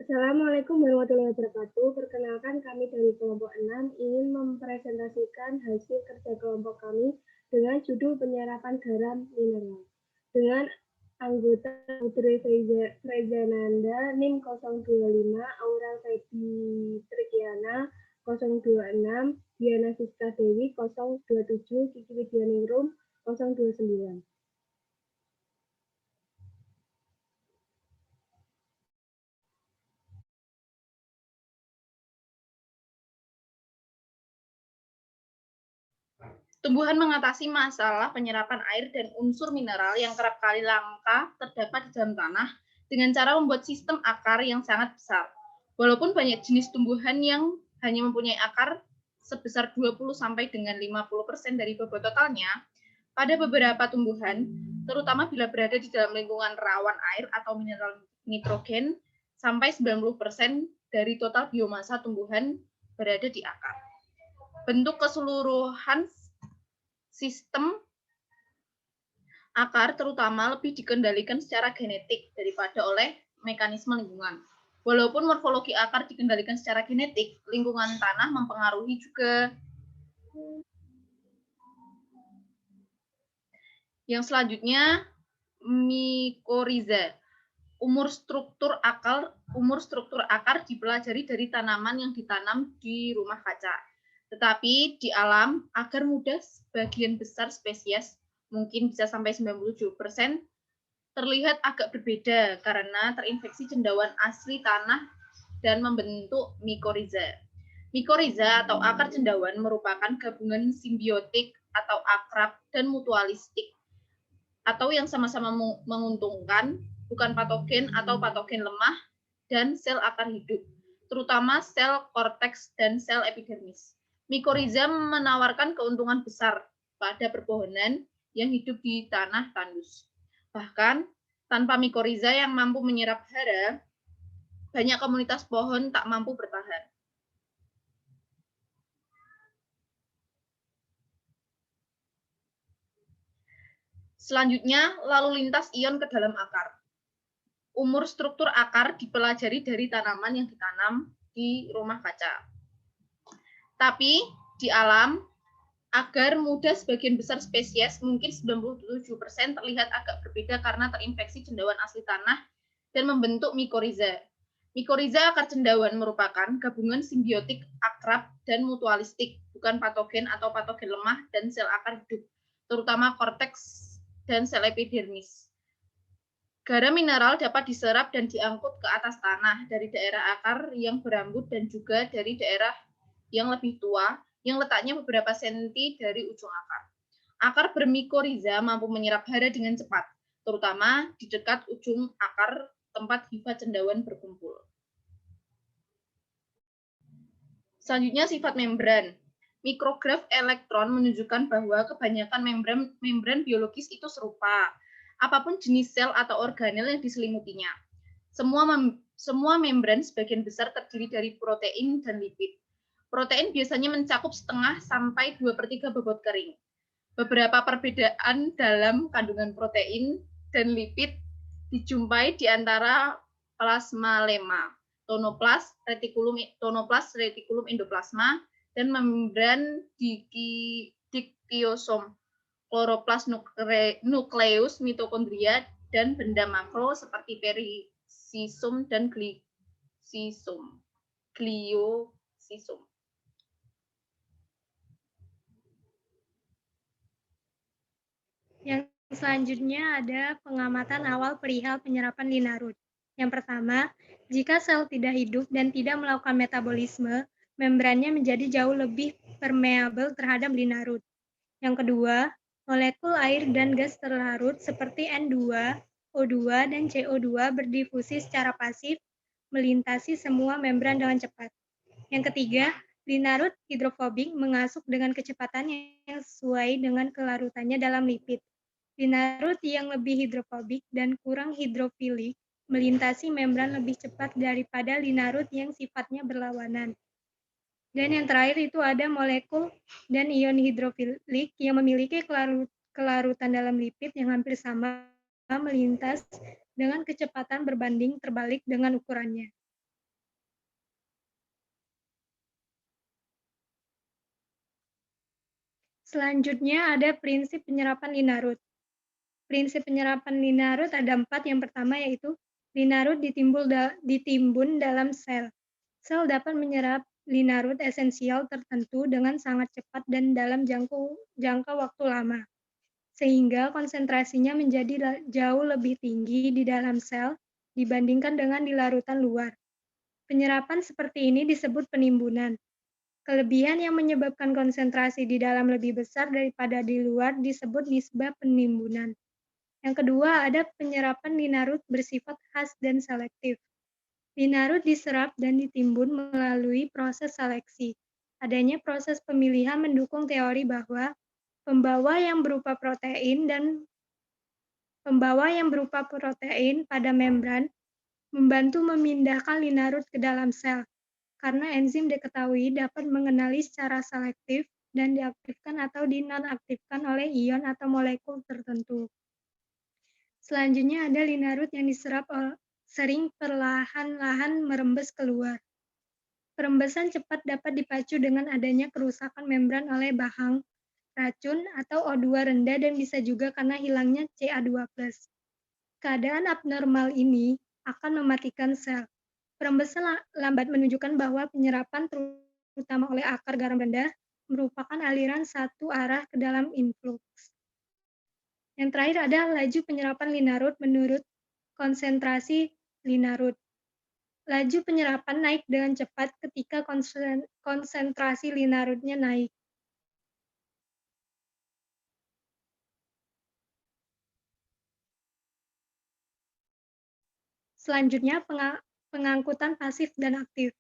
Assalamualaikum warahmatullahi wabarakatuh. Perkenalkan kami dari kelompok 6 ingin mempresentasikan hasil kerja kelompok kami dengan judul penyerapan garam mineral. Dengan anggota Putri Frezananda NIM 025, Aurel Trikiana 026, Diana Siska Dewi 027, Kiki Widianingrum 029. Tumbuhan mengatasi masalah penyerapan air dan unsur mineral yang kerap kali langka terdapat di dalam tanah dengan cara membuat sistem akar yang sangat besar. Walaupun banyak jenis tumbuhan yang hanya mempunyai akar sebesar 20 sampai dengan 50% dari bobot totalnya, pada beberapa tumbuhan, terutama bila berada di dalam lingkungan rawan air atau mineral nitrogen, sampai 90% dari total biomasa tumbuhan berada di akar. Bentuk keseluruhan sistem akar terutama lebih dikendalikan secara genetik daripada oleh mekanisme lingkungan. Walaupun morfologi akar dikendalikan secara genetik, lingkungan tanah mempengaruhi juga. Yang selanjutnya, mikoriza. Umur struktur akar dipelajari dari tanaman yang ditanam di rumah kaca. Tetapi di alam, agar mudah sebagian besar spesies, mungkin bisa sampai 97%, terlihat agak berbeda karena terinfeksi cendawan asli tanah dan membentuk mikoriza. Mikoriza atau akar cendawan merupakan gabungan simbiotik atau akrab dan mutualistik atau yang sama-sama menguntungkan, bukan patogen atau patogen lemah, dan sel akar hidup, terutama sel korteks dan sel epidermis. Mikoriza menawarkan keuntungan besar pada perpohonan yang hidup di tanah tandus. Bahkan, tanpa mikoriza yang mampu menyerap hara, banyak komunitas pohon tak mampu bertahan. Selanjutnya, lalu lintas ion ke dalam akar. Umur struktur akar dipelajari dari tanaman yang ditanam di rumah kaca. Tapi di alam, agar mudah sebagian besar spesies, mungkin 97%, terlihat agak berbeda karena terinfeksi cendawan asli tanah dan membentuk mikoriza. Mikoriza akar cendawan merupakan gabungan simbiotik akrab dan mutualistik, bukan patogen atau patogen lemah dan sel akar hidup, terutama korteks dan sel epidermis. Garam mineral dapat diserap dan diangkut ke atas tanah dari daerah akar yang berambut dan juga dari daerah yang lebih tua yang letaknya beberapa senti dari ujung akar. Akar bermikoriza mampu menyerap hara dengan cepat, terutama di dekat ujung akar tempat hifa cendawan berkumpul. Selanjutnya sifat membran. Mikrograf elektron menunjukkan bahwa kebanyakan membran biologis itu serupa, apapun jenis sel atau organel yang diselimutinya. Semua membran sebagian besar terdiri dari protein dan lipid. Protein biasanya mencakup setengah sampai 2/3 bobot kering. Beberapa perbedaan dalam kandungan protein dan lipid dijumpai di antara plasmalema, tonoplas, retikulum endoplasma, dan membran diktiosom, kloroplas nukleus mitokondria, dan benda makro seperti perisisum dan gliosisum. Yang selanjutnya ada pengamatan awal perihal penyerapan linarut. Yang pertama, jika sel tidak hidup dan tidak melakukan metabolisme, membrannya menjadi jauh lebih permeabel terhadap linarut. Yang kedua, molekul air dan gas terlarut seperti N2, O2, dan CO2 berdifusi secara pasif melintasi semua membran dengan cepat. Yang ketiga, linarut hidrofobik mengasuk dengan kecepatan yang sesuai dengan kelarutannya dalam lipid. Linarut yang lebih hidrofobik dan kurang hidrofilik melintasi membran lebih cepat daripada linarut yang sifatnya berlawanan. Dan yang terakhir itu ada molekul dan ion hidrofilik yang memiliki kelarutan dalam lipid yang hampir sama melintas dengan kecepatan berbanding terbalik dengan ukurannya. Selanjutnya ada prinsip penyerapan Linarut. Prinsip penyerapan Linarut ada 4. Yang pertama yaitu Linarut ditimbun dalam sel. Sel dapat menyerap Linarut esensial tertentu dengan sangat cepat dan dalam jangka waktu lama, sehingga konsentrasinya menjadi jauh lebih tinggi di dalam sel dibandingkan dengan di larutan luar. Penyerapan seperti ini disebut penimbunan. Kelebihan yang menyebabkan konsentrasi di dalam lebih besar daripada di luar disebut nisbah penimbunan. Yang kedua, ada penyerapan Linarut bersifat khas dan selektif. Linarut diserap dan ditimbun melalui proses seleksi. Adanya proses pemilihan mendukung teori bahwa pembawa yang berupa protein pada membran membantu memindahkan Linarut ke dalam sel, karena enzim diketahui dapat mengenali secara selektif dan diaktifkan atau dinonaktifkan oleh ion atau molekul tertentu. Selanjutnya ada Linarut yang diserap sering perlahan-lahan merembes keluar. Perembesan cepat dapat dipacu dengan adanya kerusakan membran oleh bahang, racun, atau O2 rendah dan bisa juga karena hilangnya Ca2+. Keadaan abnormal ini akan mematikan sel. Perembesan lambat menunjukkan bahwa penyerapan terutama oleh akar garam rendah merupakan aliran satu arah ke dalam influks. Yang terakhir ada laju penyerapan Linarut menurut konsentrasi Linarut. Laju penyerapan naik dengan cepat ketika konsentrasi Linarutnya naik. Selanjutnya, pengangkutan pasif dan aktif.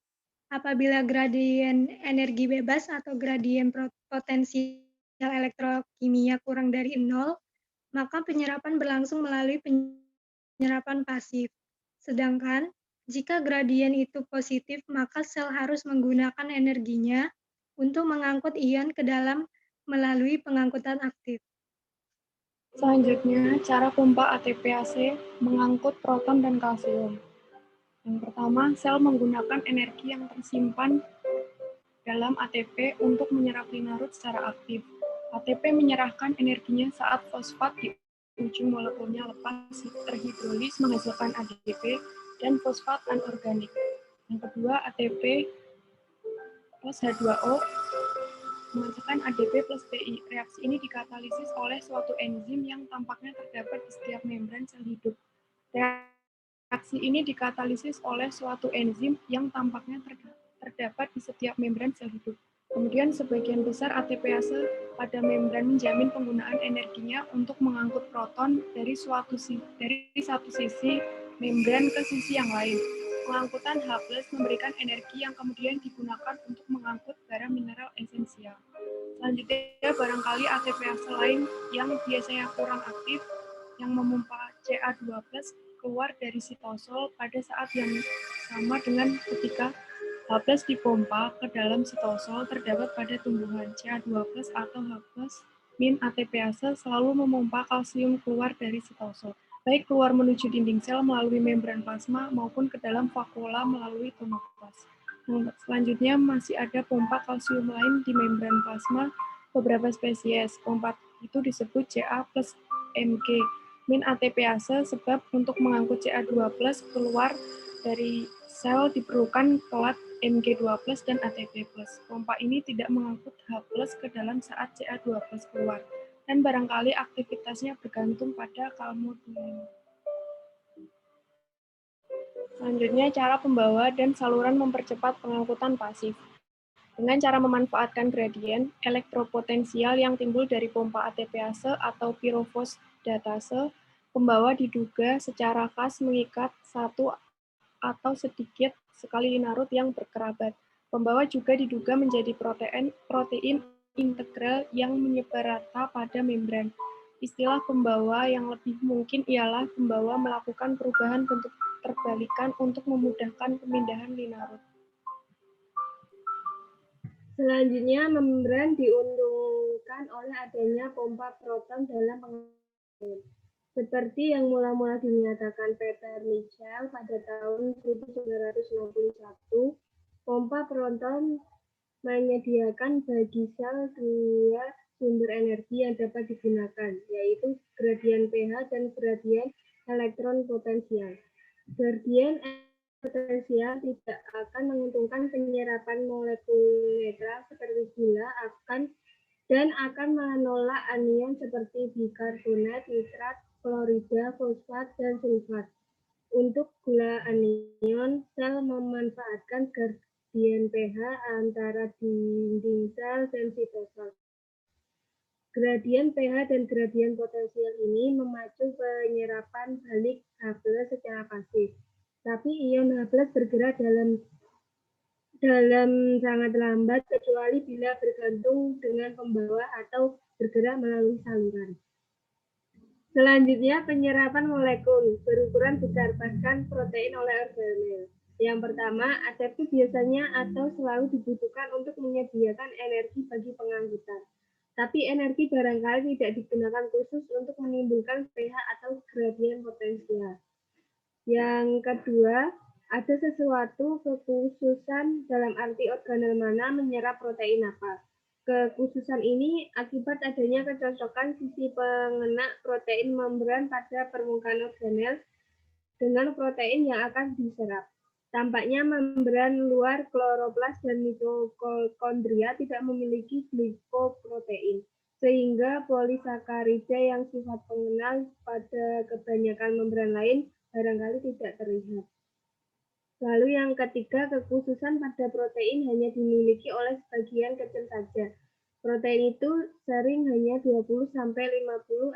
Apabila gradien energi bebas atau gradien potensial elektrokimia kurang dari 0, maka penyerapan berlangsung melalui penyerapan pasif. Sedangkan, jika gradien itu positif, maka sel harus menggunakan energinya untuk mengangkut ion ke dalam melalui pengangkutan aktif. Selanjutnya, cara pompa ATPase mengangkut proton dan kalsium. Yang pertama, sel menggunakan energi yang tersimpan dalam ATP untuk menyerap Linarut secara aktif. ATP menyerahkan energinya saat fosfat di ujung molekulnya lepas terhidrolis menghasilkan ADP dan fosfat anorganik. Yang kedua, ATP plus H2O menghasilkan ADP plus PI. Reaksi ini dikatalisis oleh suatu enzim yang tampaknya terdapat di setiap membran sel hidup. Reaksi ini dikatalisis oleh suatu enzim yang tampaknya terdapat di setiap membran sel hidup. Kemudian sebagian besar ATPase pada membran menjamin penggunaan energinya untuk mengangkut proton dari satu sisi membran ke sisi yang lain. Pengangkutan H+ memberikan energi yang kemudian digunakan untuk mengangkut garam mineral esensial. Selanjutnya, barangkali ATPase lain yang biasanya kurang aktif yang memompa Ca2+ keluar dari sitosol pada saat yang sama dengan ketika H+ dipompa ke dalam sitosol terdapat pada tumbuhan. Ca2+ atau H+ min ATPase selalu memompa kalsium keluar dari sitosol, baik keluar menuju dinding sel melalui membran plasma maupun ke dalam vakuola melalui tonoplas. Selanjutnya masih ada pompa kalsium lain di membran plasma beberapa spesies. Pompa itu disebut Ca plus Mg min ATPase sebab untuk mengangkut Ca2+ keluar dari sel diperlukan kelat Mg2+ dan ATP+. Pompa ini tidak mengangkut H+ ke dalam saat Ca2+ keluar, dan barangkali aktivitasnya bergantung pada kalmodulin. Selanjutnya, cara pembawa dan saluran mempercepat pengangkutan pasif. Dengan cara memanfaatkan gradien elektropotensial yang timbul dari pompa ATPase atau pirofosdatase, pembawa diduga secara khas mengikat satu atau sedikit sekali Linarut yang berkerabat. Pembawa juga diduga menjadi protein integral yang menyebar rata pada membran. Istilah pembawa yang lebih mungkin ialah pembawa melakukan perubahan bentuk terbalikan untuk memudahkan pemindahan Linarut. Selanjutnya, membran diuntungkan oleh adanya pompa proton dalam pengangkutan. Seperti yang mula-mula dinyatakan Peter Mitchell pada tahun 1961, pompa proton menyediakan bagi sel dua sumber energi yang dapat digunakan, yaitu gradien pH dan gradien elektron potensial. Gradien potensial tidak akan menguntungkan penyerapan molekul netral seperti gula dan akan menolak anion seperti bikarbonat, nitrat, klorida, fosfat, dan sulfat. Untuk gula anion, sel memanfaatkan gradien pH antara dinding sel dan sitosol. Gradien pH dan gradien potensial ini memacu penyerapan balik H+ secara pasif. Tapi ion H+ bergerak dalam sangat lambat kecuali bila bergantung dengan pembawa atau bergerak melalui saluran. Selanjutnya, penyerapan molekul berukuran besar, bahkan protein oleh organel. Yang pertama, ATP biasanya atau selalu dibutuhkan untuk menyediakan energi bagi pengangkutan. Tapi energi barangkali tidak digunakan khusus untuk menimbulkan pH atau gradien potensial. Yang kedua, ada sesuatu kekhususan dalam arti organel mana menyerap protein apa. Kekhususan ini akibat adanya kecocokan sisi pengena protein membran pada permukaan organel dengan protein yang akan diserap. Tampaknya membran luar kloroplas dan mitokondria tidak memiliki glikoprotein, sehingga polisakarida yang sifat pengenal pada kebanyakan membran lain barangkali tidak terlihat. Lalu yang ketiga, kekhususan pada protein hanya dimiliki oleh sebagian kecil saja. Protein itu sering hanya 20-50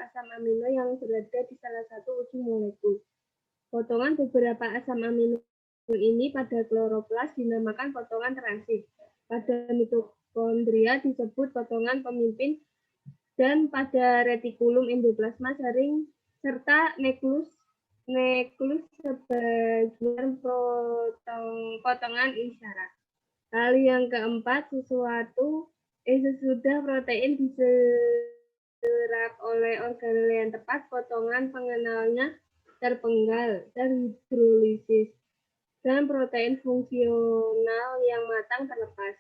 asam amino yang berada di salah satu ujung molekul. Potongan beberapa asam amino ini pada kloroplas dinamakan potongan transit. Pada mitokondria disebut potongan pemimpin, dan pada retikulum endoplasma serta nukleus sebagian potongan isyarat. Lalu yang keempat, sesudah protein diserap oleh organel yang tepat, potongan pengenalnya terpenggal, terhidrolisis, dan protein fungsional yang matang terlepas.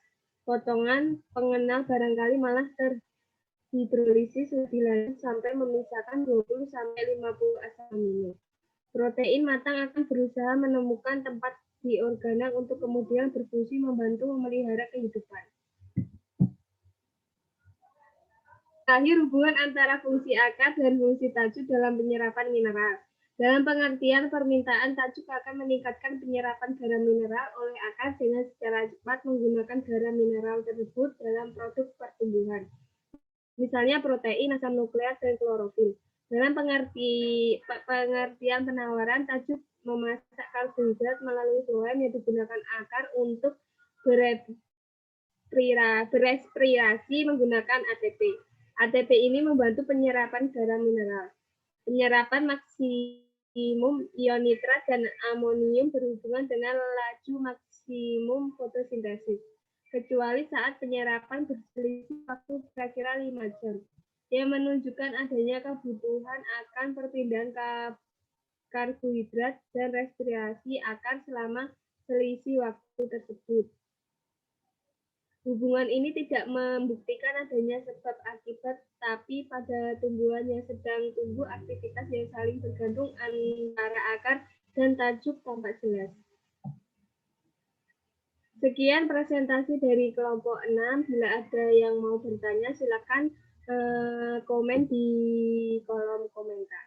Potongan pengenal barangkali malah terhidrolisis lebih lanjut sampai memisahkan 20-50 asam amino. Protein matang akan berusaha menemukan tempat di organel untuk kemudian berfungsi membantu memelihara kehidupan. Terakhir, hubungan antara fungsi akar dan fungsi tajuk dalam penyerapan mineral. Dalam pengertian, permintaan tajuk akan meningkatkan penyerapan garam mineral oleh akar dengan secara cepat menggunakan garam mineral tersebut dalam produk pertumbuhan. Misalnya protein, asam nukleat, dan klorofil. Dalam pengertian penawaran, tajuk memasak karbohidrat melalui floem yang digunakan akar untuk berespirasi menggunakan ATP. ATP ini membantu penyerapan garam mineral. Penyerapan maksimum ion nitrat dan amonium berhubungan dengan laju maksimum fotosintesis, kecuali saat penyerapan berselisih waktu kira-kira 5 jam. Yang menunjukkan adanya kebutuhan akan perpindahan karbohidrat dan respirasi akar selama selisih waktu tersebut. Hubungan ini tidak membuktikan adanya sebab akibat, tapi pada tumbuhan yang sedang tumbuh, aktivitas yang saling bergantung antara akar dan tajuk tampak jelas. Sekian presentasi dari kelompok 6. Bila ada yang mau bertanya, silakan komen di kolom komentar.